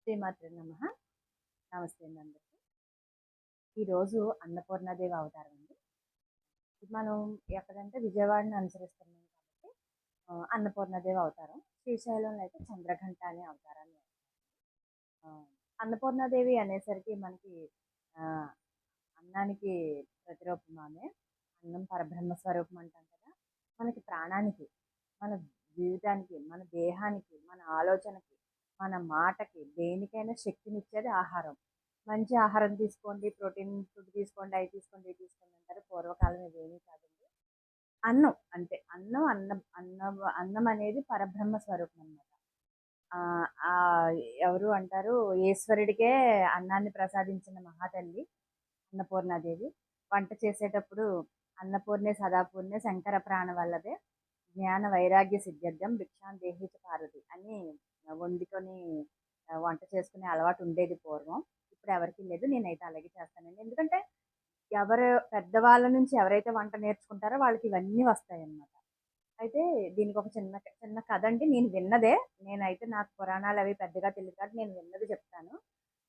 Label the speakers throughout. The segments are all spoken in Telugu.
Speaker 1: శ్రీమాత్రే నమః. నమస్తే అండి అందరికీ. ఈరోజు అన్నపూర్ణాదేవి అవతారం అండి. ఇది మనం ఎక్కడంటే విజయవాడని అనుసరిస్తున్నాం కాబట్టి అన్నపూర్ణాదేవి అవతారం. శ్రీశైలంలో అయితే చంద్రఘంట అనే అవతారాన్ని అన్నపూర్ణాదేవి అనేసరికి మనకి ఆహ్, అన్నానికి ప్రతిరూపం ఆమె. అన్నం పరబ్రహ్మ స్వరూపం అంటాం కదా! మనకి ప్రాణానికి, మన జీవితానికి, మన దేహానికి, మన ఆలోచనకి, మన మాటకి దేనికైనా శక్తినిచ్చేది ఆహారం. మంచి ఆహారం తీసుకోండి, ప్రోటీన్ ఫుడ్ తీసుకోండి, అవి తీసుకోండి, ఇవి తీసుకోండి అంటారు. పూర్వకాలం ఇవేమీ కాదండి. అన్నం అంతే. అన్నం అనేది పరబ్రహ్మ స్వరూపం అన్నమాట. ఎవరు అంటారు, ఈశ్వరుడికే అన్నాన్ని ప్రసాదించిన మహాతల్లి అన్నపూర్ణాదేవి. వంట చేసేటప్పుడు అన్నపూర్ణే సదాపూర్ణే శంకర ప్రాణవల్లభే జ్ఞాన వైరాగ్య సిద్ధ్యర్థం భిక్షాం దేహి చ పార్వతి అని వండుకొని వంట చేసుకునే అలవాటు ఉండేది పూర్వం. ఇప్పుడు ఎవరికీ లేదు. నేనైతే అలాగే చేస్తానండి. ఎందుకంటే ఎవరు పెద్దవాళ్ళ నుంచి ఎవరైతే వంట నేర్చుకుంటారో వాళ్ళకి ఇవన్నీ వస్తాయన్నమాట. అయితే దీనికి ఒక చిన్న చిన్న కథ అండి. నేను విన్నదే. నేనైతే నాకు పురాణాలు అవి పెద్దగా తెలియదు కాబట్టి నేను విన్నది చెప్తాను.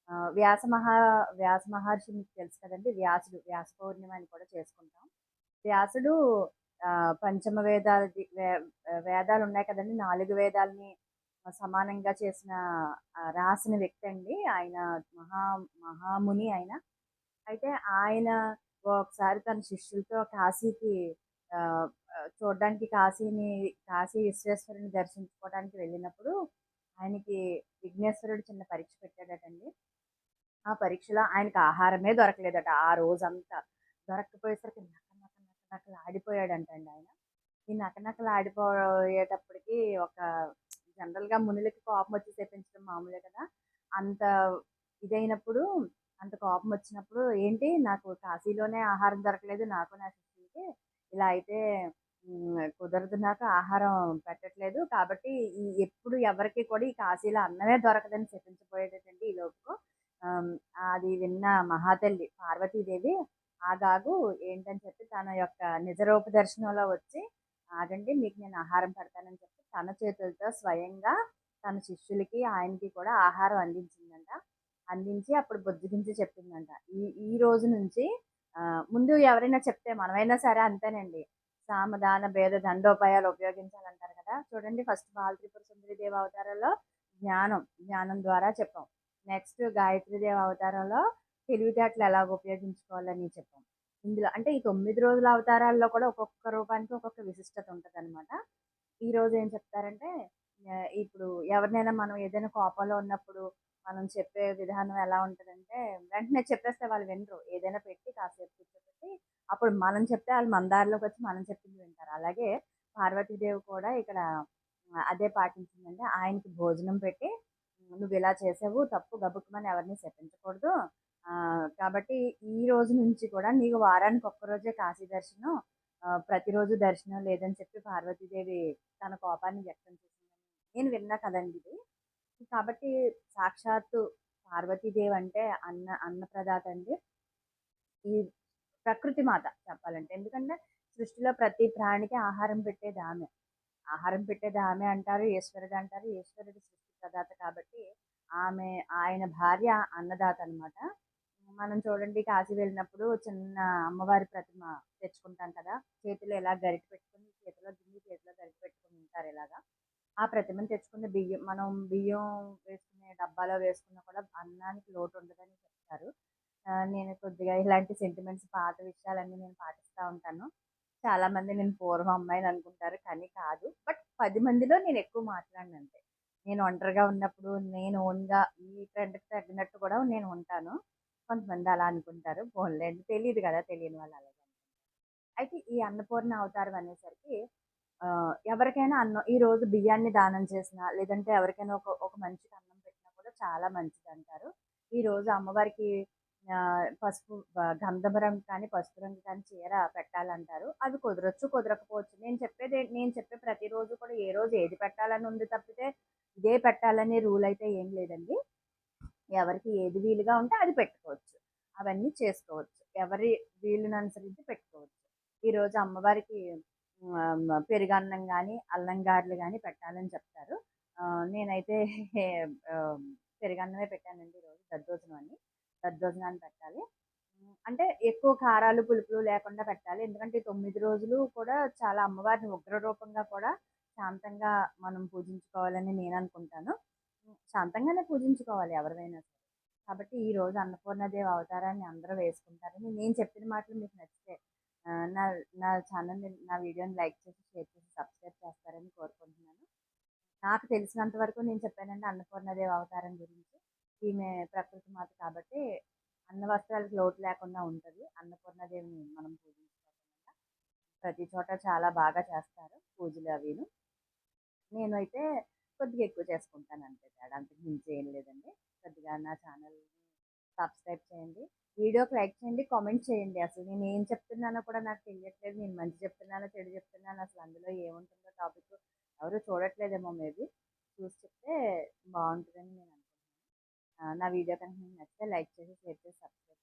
Speaker 1: ఆహ్, వ్యాస మహా వ్యాస మహర్షి మీకు తెలుసు కదండీ! వ్యాసుడు వ్యాస పౌర్ణిమ అని కూడా చేసుకుంటాం. వ్యాసుడు పంచమ వేదాలది వేదాలు ఉన్నాయి కదండీ! 4 వేదాలని సమానంగా చేసిన రాసిన వ్యక్తి అండి. ఆయన మహా మహాముని ఆయన. అయితే ఆయన ఒకసారి తన శిష్యులతో కాశీకి ఆహ్, చూడడానికి కాశీ విశ్వేశ్వరుని దర్శించుకోవడానికి వెళ్ళినప్పుడు ఆయనకి విఘ్నేశ్వరుడు చిన్న పరీక్ష పెట్టాడటండి. ఆ పరీక్షలో ఆయనకి ఆహారమే దొరకలేదట ఆ రోజంతా. దొరక్కపోయేసరికి నకనకలాడిపోయాడంటండి ఆయన. ఈ నకనకలాడిపోయేటప్పటికి ఒక జనరల్‌గా మునులకి కోపం వచ్చి శపించడం మామూలే కదా! అంత ఇదైనప్పుడు అంత కోపం వచ్చినప్పుడు, "ఏంటి నాకు కాశీలోనే ఆహారం దొరకలేదు నాకు నా శిష్యులకి. ఇలా అయితే కుదరదు నాకు ఆహారం పెట్టట్లేదు. కాబట్టి ఎప్పుడు ఎవరికీ కూడా ఈ కాశీలో అన్నమే దొరకదని" శపించిపోయేటటండి ఈలోపు. ఆహ్, అది విన్న మహాతల్లి పార్వతీదేవి ఆగాగు ఏంటని చెప్పి తన యొక్క నిజరూప దర్శనంలో వచ్చి, "ఆగండి మీకు నేను ఆహారం పెడతానని" చెప్పి తన చేతులతో స్వయంగా తన శిష్యులకి, ఆయనకి కూడా ఆహారం అందించిందంట. అందించి అప్పుడు బుజ్జగించి చెప్పిందంట. ఈ ఈ రోజు నుంచి ముందు ఎవరైనా చెప్తే మనమైనా సరే అంతేనండి. సామదాన భేద దండోపాయాలు ఉపయోగించాలంటారు కదా! చూడండి ఫస్ట్ బాల త్రిపుర సుందరి దేవి అవతారంలో జ్ఞానం ద్వారా చెప్పాం. నెక్స్ట్ గాయత్రీదేవి అవతారంలో తెలివితేటలు ఎలాగ ఉపయోగించుకోవాలని చెప్పాం. ఇందులో అంటే ఈ 9 రోజుల అవతారాల్లో కూడా ఒక్కొక్క రూపానికి ఒక్కొక్క విశిష్టత ఉంటదనమాట. ఈరోజు ఏం చెప్తారంటే ఇప్పుడు ఎవరినైనా మనం ఏదైనా కోపంలో ఉన్నప్పుడు మనం చెప్పే విధానం ఎలా ఉంటదంటే, వెంటనే చెప్పేస్తే వాళ్ళు వినరు. ఏదైనా పెట్టి కాసేపు కూర్చోబెట్టి, అప్పుడు మనం చెప్తే ఆళ్ళు మన దారిలోకొచ్చి మనం చెప్పింది వింటారు. అలాగే పార్వతీదేవి కూడా ఇక్కడ అదే పాటించిందండి. ఆయనకి భోజనం పెట్టి, "నువ్విలా చేసావు తప్పు గబుక్కుమని ఎవరిని శపించకూడదు. కాబట్టి ఈ రోజు నుంచి కూడా నీకు వారానికి ఒక్కరోజే కాశీ దర్శనం, ప్రతిరోజు దర్శనం లేదని" చెప్పి పార్వతీదేవి తన కోపాన్ని వ్యక్తం చేసిందని నేను విన్నా కదండీ ఇది. కాబట్టి సాక్షాత్తు పార్వతీదేవి అంటే అన్నప్రదాత అండి. ఈ ప్రకృతి మాత చెప్పాలంటే. ఎందుకంటే సృష్టిలో ప్రతి ప్రాణికి ఆహారం పెట్టేది ఆమె. ఆహారం పెట్టేది ఆమె అంటారు, ఈశ్వరుడు అంటారు. ఈశ్వరుడు సృష్టి ప్రదాత కాబట్టి ఆమె ఆయన భార్య అన్నదాత అనమాట. మనం చూడండి కాశీ వెళ్ళినప్పుడు చిన్న అమ్మవారి ప్రతిమ తెచ్చుకుంటాం కదా! చేతిలో ఇలా గరిటె పెట్టుకొని, చేతిలో గిన్నె, చేతిలో గరిటె పెట్టుకొని ఉంటారు ఇలాగా. ఆ ప్రతిమను తెచ్చుకున్న బియ్యం వేసుకునే డబ్బాలో వేసుకున్నా కూడా అన్నానికి లోటు ఉండదని చెప్తారు. నేను కొద్దిగా ఇలాంటి సెంటిమెంట్స్ పాత విషయాలన్నీ నేను పాటిస్తా ఉంటాను. చాలామంది నేను పూర్వం అమ్మాయిని అనుకుంటారు. కానీ కాదు. బట్ 10 మందిలో నేను ఎక్కువ మాట్లాడనంతే. నేను ఒంటరిగా ఉన్నప్పుడు నేను ఓన్‌గా ఈ ట్రెండ్‌కి తగ్గినట్టు కూడా నేను ఉంటాను. కొంతమంది అలా అనుకుంటారు. పోన్లెండి తెలీదు కదా! తెలియని వాళ్ళు అలాగే అనుకుంటారు. అయితే ఈ అన్నపూర్ణ అవతారం అనేసరికి ఎవరికైనా అన్నం ఈరోజు బియ్యాన్ని దానం చేసినా, లేదంటే ఎవరికైనా ఒక మనిషికి అన్నం పెట్టినా కూడా చాలా మంచిదంటారు. ఈరోజు అమ్మవారికి పసుపు గంధం రంగు కానీ, పసుపు రంగు కానీ చీర పెట్టాలంటారు. అవి కుదరొచ్చు, కుదరకపోవచ్చు. నేను చెప్పే ప్రతిరోజు కూడా ఏ రోజు ఏది పెట్టాలని ఉంది తప్పితే, ఇదే పెట్టాలనే రూల్ అయితే ఏం లేదండి. ఎవరికి ఏది వీలుగా ఉంటే అది పెట్టుకోవచ్చు. అవన్నీ చేసుకోవచ్చు. ఎవరి వీలుని అనుసరించి పెట్టుకోవచ్చు. ఈరోజు అమ్మవారికి పెరుగన్నం గానీ, అల్లం గారెలు గానీ పెట్టాలని చెప్తారు. నేనైతే పెరుగన్నమే పెట్టానండి ఈరోజు. దద్దోజనం అని. దద్దోజనాన్ని పెట్టాలి. అంటే ఎక్కువ కారాలు, పులుపులు లేకుండా పెట్టాలి. ఎందుకంటే ఈ 9 రోజులు కూడా చాలా అమ్మవారిని ఉగ్ర రూపంగా కూడా శాంతంగా మనం పూజించుకోవాలని నేననుకుంటాను. శాంతంగానే పూజించుకోవాలి ఎవరిదైనా సరే. కాబట్టి ఈరోజు అన్నపూర్ణాదేవి అవతారాన్ని అందరూ వేసుకుంటారని నేను చెప్పిన మాటలు మీకు నచ్చితే నా నా ఛానల్‌ని నా వీడియోని లైక్ చేసి, షేర్ చేసి, సబ్స్క్రైబ్ చేస్తారని కోరుకుంటున్నాను. నాకు తెలిసినంత వరకు నేను చెప్పానండి అన్నపూర్ణాదేవి అవతారం గురించి. ఈమె ప్రకృతి మాత కాబట్టి అన్న వస్త్రాలకు లోటు లేకుండా ఉంటది. అన్నపూర్ణాదేవిని మనం పూజించుకోవడం వల్ల. ప్రతి చోట చాలా బాగా చేస్తారు పూజలు అవిను. నేనైతే కొద్దిగా ఎక్కువ చేసుకుంటాను అంతే తేడా. అంతకు మించి ఏం లేదండి. కొద్దిగా నా ఛానల్‌ని సబ్స్క్రైబ్ చేయండి. వీడియోకి లైక్ చేయండి, కామెంట్ చేయండి. అసలు నేను ఏం చెప్తున్నానో కూడా నాకు తెలియట్లేదు. నేను మంచి చెప్తున్నానో, చెడు చెప్తున్నానో అసలు అందులో ఏముంటుందో టాపిక్ ఎవరు చూడట్లేదేమో మేబీ. చూసి చెప్తే బాగుంటుందని నేను అనుకుంటున్నాను. నా వీడియో కనుక మీకు నచ్చితే లైక్ చేసి, షేర్ చేసి, సబ్స్క్రైబ్